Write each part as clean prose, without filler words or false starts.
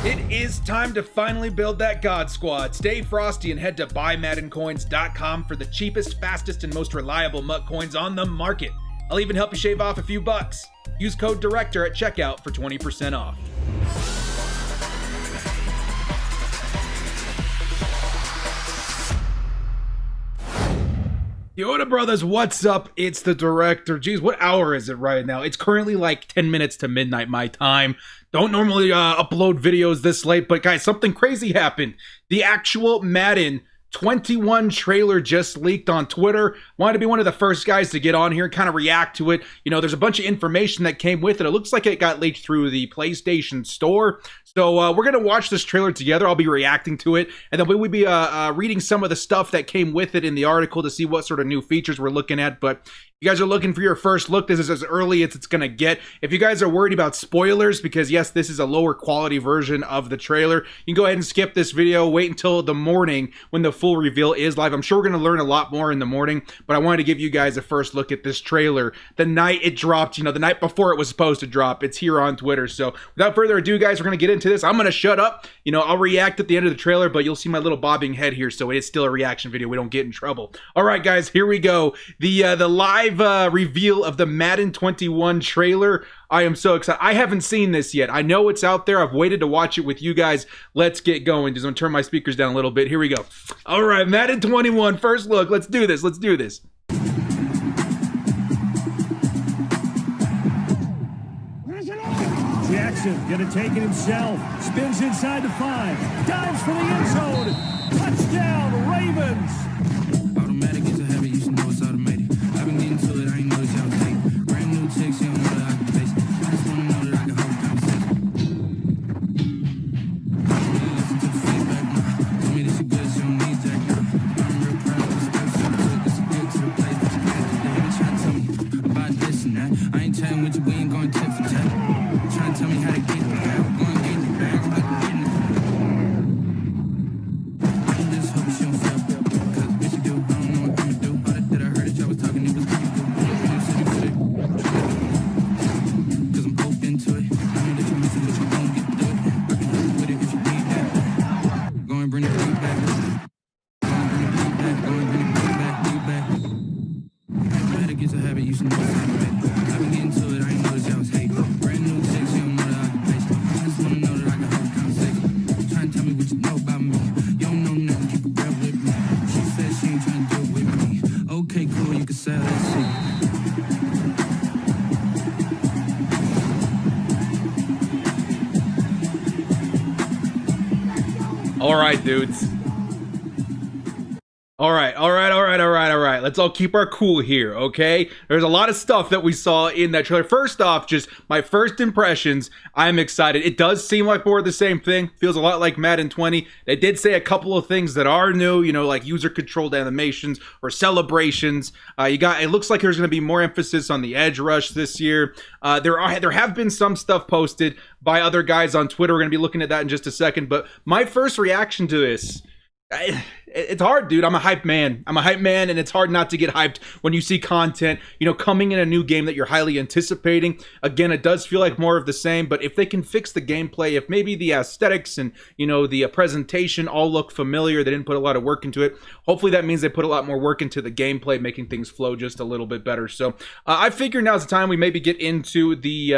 It is time to finally build that God Squad. Stay frosty and head to buymaddencoins.com for the cheapest, fastest, and most reliable MUT coins on the market. I'll even help you shave off a few bucks. Use code DIRECTOR at checkout for 20% off. Yoda brothers, what's up? It's the Director. Geez, what hour is it right now? It's currently like 10 minutes to midnight my time. Don't normally upload videos this late, but guys, something crazy happened. The actual Madden 21 trailer just leaked on Twitter. Wanted to be one of the first guys to get on here and kind of react to it. You know, there's a bunch of information that came with it. It looks like it got leaked through the PlayStation Store. So we're going to watch this trailer together. I'll be reacting to it. And then we'll be reading some of the stuff that came with it in the article to see what sort of new features we're looking at. But if you guys are looking for your first look, this is as early as it's going to get. If you guys are worried about spoilers, because yes, this is a lower quality version of the trailer, you can go ahead and skip this video. Wait until the morning when the full reveal is live. I'm sure we're going to learn a lot more in the morning, but I wanted to give you guys a first look at this trailer the night it dropped, you know, the night before it was supposed to drop. It's here on Twitter. So without further ado, guys, we're going to get into this. I'm going to shut up. You know, I'll react at the end of the trailer, but you'll see my little bobbing head here, so it is still a reaction video. We don't get in trouble. All right, guys, here we go. The live reveal of the Madden 21 trailer. I am so excited. I haven't seen this yet. I know it's out there. I've waited to watch it with you guys. Let's get going. Just gonna turn my speakers down a little bit. Here we go. All right, Madden 21, first look. Let's do this. Let's do this. Jackson gonna take it himself. Spins inside the 5. Dives for the end zone. Touchdown, Ravens. Automatic is a habit, you should know it's automated. I've been getting to it, I ain't noticed y'all take. Brand new chicks, you don't know the occupation. I just wanna know that I can hold a conversation. Listen to the feedback now. Tell me that she good, she don't need Jack now. I'm real proud of this girl, she good, cause she good to the place. But you can't today, they trying to tell me about this and that. I ain't chatting with you, we ain't going tit for tat. Trying to tell me how to get the bag, I'm going to get the bag, I'm about to get in the bag. I just hope she don't feel cause bitch you do, I don't know what I'ma do. All that I heard that y'all was talking, it was pretty good. Cause I'm open to it. I know that you're missing, but you gon' get through it. I can help you with it if you need that. Go and bring the beat back. Go and bring the beat back, beat back. Better get a habit, you should know it's automatic. I've been getting to it, I ain't noticed y'all was hating. Brand new chicks, you don't know the occupation. I just wanna know that I can hold a conversation. Try and tell me what you know about me. You don't know nothing, keep it real with me. She said she ain't trying to do it with me. Okay, cool, you can sell that shit. All right, dudes. All right. Let's all keep our cool here, okay? There's a lot of stuff that we saw in that trailer. First off, just my first impressions, I'm excited. It does seem like more of the same thing. Feels a lot like Madden 20. They did say a couple of things that are new, you know, like user-controlled animations or celebrations. It looks like there's going to be more emphasis on the edge rush this year. There have been some stuff posted by other guys on Twitter. We're going to be looking at that in just a second. But my first reaction to this, it's hard, dude. I'm a hype man, and it's hard not to get hyped when you see content, you know, coming in a new game that you're highly anticipating. Again, it does feel like more of the same, but if they can fix the gameplay, if maybe the aesthetics and, you know, the presentation all look familiar, they didn't put a lot of work into it. Hopefully that means they put a lot more work into the gameplay, making things flow just a little bit better. So I figure now's the time we maybe get into the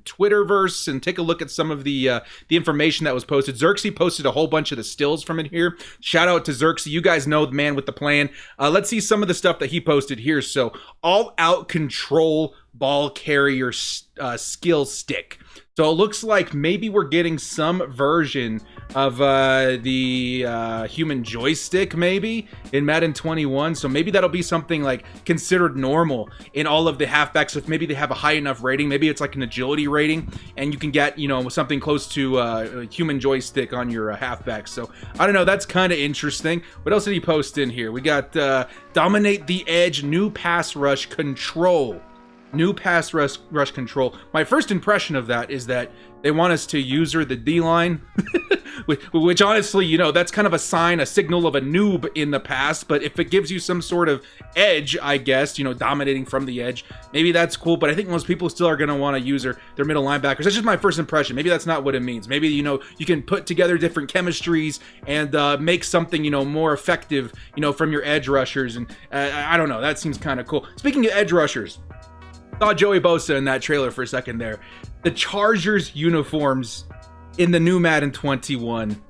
Twitterverse and take a look at some of the information that was posted. Xerxes posted a whole bunch of the stills from it here. Shout out to Xerxes. You guys know the man with the plan. Let's see some of the stuff that he posted here. So, all out control ball carrier skill stick. So it looks like maybe we're getting some version of the human joystick maybe in Madden 21. So maybe that'll be something like considered normal in all of the halfbacks. If maybe they have a high enough rating, maybe it's like an agility rating, and you can get, you know, something close to a human joystick on your halfback. So I don't know. That's kind of interesting. What else did he post in here? We got dominate the edge, new pass rush control. New pass rush control. My first impression of that is that they want us to user the D-line, which honestly, you know, that's kind of a sign, a signal of a noob in the past. But if it gives you some sort of edge, I guess, you know, dominating from the edge, maybe that's cool. But I think most people still are going to want to use their middle linebackers. That's just my first impression. Maybe that's not what it means. Maybe, you know, you can put together different chemistries and make something, you know, more effective, you know, from your edge rushers. And I don't know. That seems kind of cool. Speaking of edge rushers, saw Joey Bosa in that trailer for a second there. The Chargers uniforms in the new Madden 21.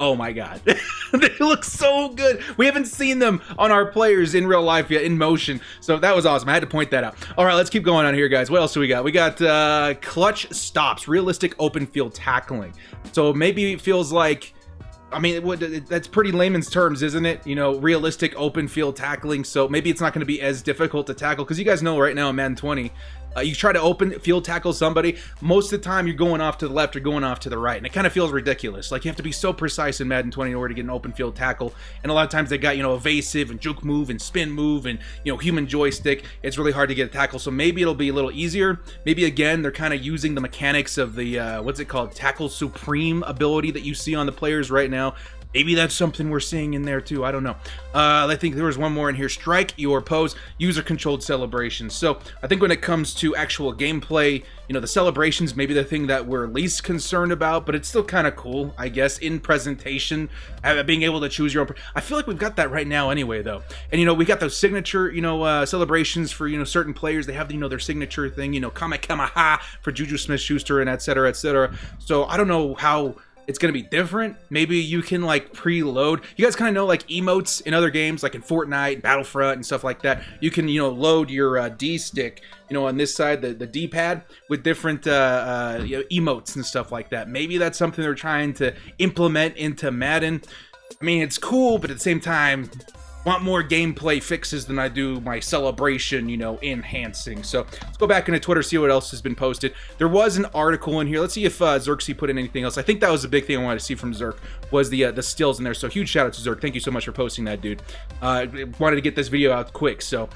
Oh my God. They look so good. We haven't seen them on our players in real life yet, in motion. So that was awesome. I had to point that out. All right, let's keep going on here, guys. What else do we got? We got clutch stops, realistic open field tackling. So maybe it feels like, I mean, that's pretty layman's terms, isn't it? You know, realistic open field tackling. So maybe it's not going to be as difficult to tackle, because you guys know right now in Madden 20, you try to open field tackle somebody, most of the time you're going off to the left or going off to the right, and it kind of feels ridiculous. Like, you have to be so precise in Madden 20 in order to get an open field tackle, and a lot of times they got, you know, evasive and juke move and spin move and, you know, human joystick. It's really hard to get a tackle, so maybe it'll be a little easier. Maybe, again, they're kind of using the mechanics of the, what's it called, Tackle Supreme ability that you see on the players right now. Maybe that's something we're seeing in there too. I don't know. I think there was one more in here. Strike your pose, user-controlled celebrations. So I think when it comes to actual gameplay, you know, the celebrations maybe the thing that we're least concerned about, but it's still kind of cool, I guess, in presentation, being able to choose your own. I feel like we've got that right now anyway, though. And, you know, we got those signature, you know, celebrations for, you know, certain players. They have, you know, their signature thing, you know, Kamehameha for Juju Smith-Schuster and et cetera, et cetera. So I don't know how it's going to be different. Maybe you can like preload. You guys kind of know like emotes in other games, like in Fortnite, Battlefront and stuff like that. You can, you know, load your D stick, you know, on this side, the D-pad with different you know, emotes and stuff like that. Maybe that's something they're trying to implement into Madden. I mean, it's cool, but at the same time, want more gameplay fixes than I do my celebration, you know, enhancing. So let's go back into Twitter, see what else has been posted. There was an article in here. Let's see if Xerxes put in anything else. I think that was the big thing I wanted to see from Zerk, was the stills in there. So huge shout out to Zerk. Thank you so much for posting that, dude. Wanted to get this video out quick. So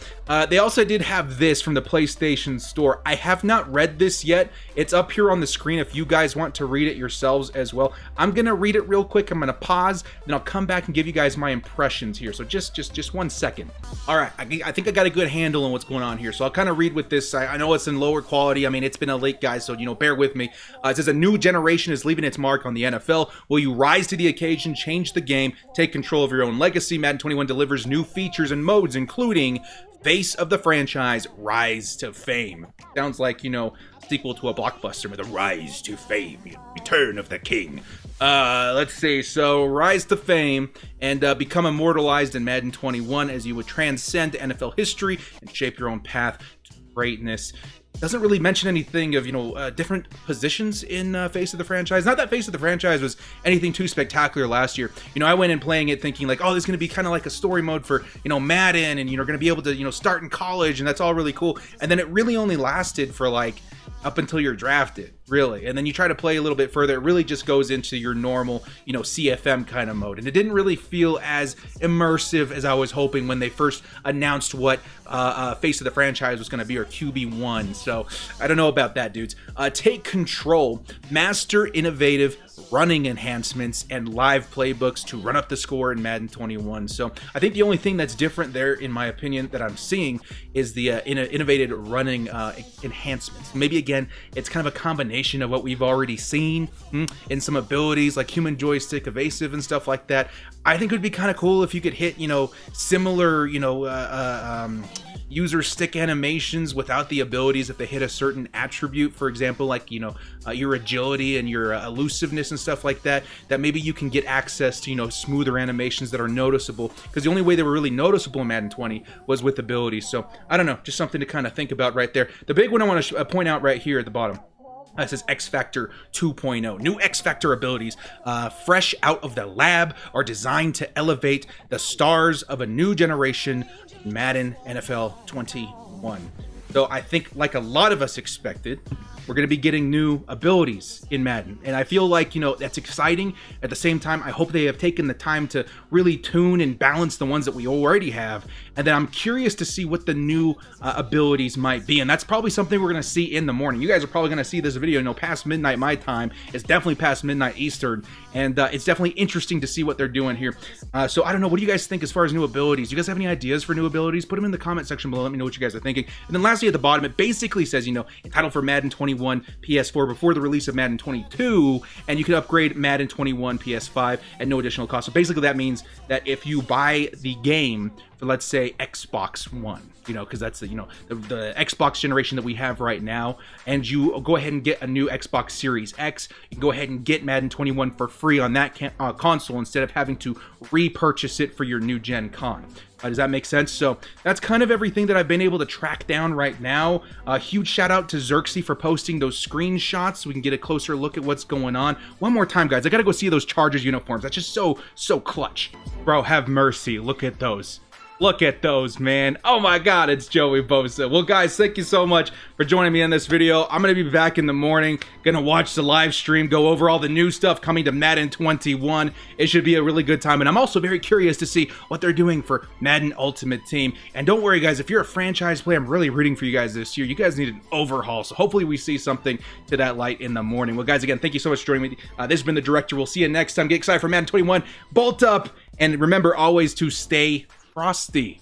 they also did have this from the PlayStation Store. I have not read this yet. It's up here on the screen if you guys want to read it yourselves as well. I'm gonna read it real quick. I'm gonna pause, then I'll come back and give you guys my impressions here. So just 1 second. All right, I think I got a good handle on what's going on here. So I'll kind of read with this. I know it's in lower quality. I mean, it's been a late, guys, so, you know, bear with me. It says a new generation is leaving its mark on the NFL. Will you rise to the occasion, change the game, take control of your own legacy? Madden 21 delivers new features and modes, including Face of the Franchise, Rise to Fame. Sounds like, you know, sequel to a blockbuster with a Rise to Fame, Return of the King. Let's see. So, Rise to Fame and become immortalized in Madden 21 as you would transcend NFL history and shape your own path to greatness. Doesn't really mention anything of, you know, different positions in Face of the Franchise. Not that Face of the Franchise was anything too spectacular last year. You know, I went in playing it thinking like, oh, this is going to be kind of like a story mode for, you know, Madden, and, you know, going to be able to, you know, start in college, and that's all really cool. And then it really only lasted for like up until you're drafted, really. And then you try to play a little bit further, it really just goes into your normal, you know, CFM kind of mode. And it didn't really feel as immersive as I was hoping when they first announced what Face of the Franchise was going to be, or QB1. So I don't know about that, dudes. Take control, master innovative running enhancements and live playbooks to run up the score in Madden 21. So I think the only thing that's different there, in my opinion, that I'm seeing is the innovative running enhancements. Maybe again, it's kind of a combination of what we've already seen in some abilities like human joystick, evasive, and stuff like that. I think it would be kind of cool if you could hit, you know, similar, you know, user stick animations without the abilities if they hit a certain attribute, for example, like, you know, your agility and your elusiveness and stuff like that, that maybe you can get access to, you know, smoother animations that are noticeable, because the only way they were really noticeable in Madden 20 was with abilities. So I don't know, just something to kind of think about right there. The big one I want to point out right here at the bottom, it says X Factor 2.0. New X Factor abilities, fresh out of the lab, are designed to elevate the stars of a new generation, Madden NFL 21. So I think, like a lot of us expected, we're going to be getting new abilities in Madden. And I feel like, you know, that's exciting. At the same time, I hope they have taken the time to really tune and balance the ones that we already have, and then I'm curious to see what the new abilities might be, and that's probably something we're gonna see in the morning. You guys are probably gonna see this video, you know, past midnight my time. It's definitely past midnight Eastern, and it's definitely interesting to see what they're doing here. So I don't know, what do you guys think as far as new abilities? You guys have any ideas for new abilities? Put them in the comment section below. Let me know what you guys are thinking. And then lastly, at the bottom, it basically says, you know, entitled for Madden 21 PS4 before the release of Madden 22, and you can upgrade Madden 21 PS5 at no additional cost. So basically that means that if you buy the game for, let's say, Xbox One, you know, because that's the, you know, the Xbox generation that we have right now, and you go ahead and get a new Xbox Series X, you can go ahead and get Madden 21 for free on that console instead of having to repurchase it for your new gen con. Does that make sense? So that's kind of everything that I've been able to track down right now. A huge shout out to Xerxes for posting those screenshots so we can get a closer look at what's going on. One more time, guys, I gotta go see those Chargers uniforms. That's just so clutch. Bro, have mercy. Look at those. Look at those, man. Oh my God, it's Joey Bosa. Well, guys, thank you so much for joining me in this video. I'm going to be back in the morning, going to watch the live stream, go over all the new stuff coming to Madden 21. It should be a really good time. And I'm also very curious to see what they're doing for Madden Ultimate Team. And don't worry, guys, if you're a franchise player, I'm really rooting for you guys this year. You guys need an overhaul. So hopefully we see something to that light in the morning. Well, guys, again, thank you so much for joining me. This has been The Director. We'll see you next time. Get excited for Madden 21. Bolt up. And remember always to stay frosty.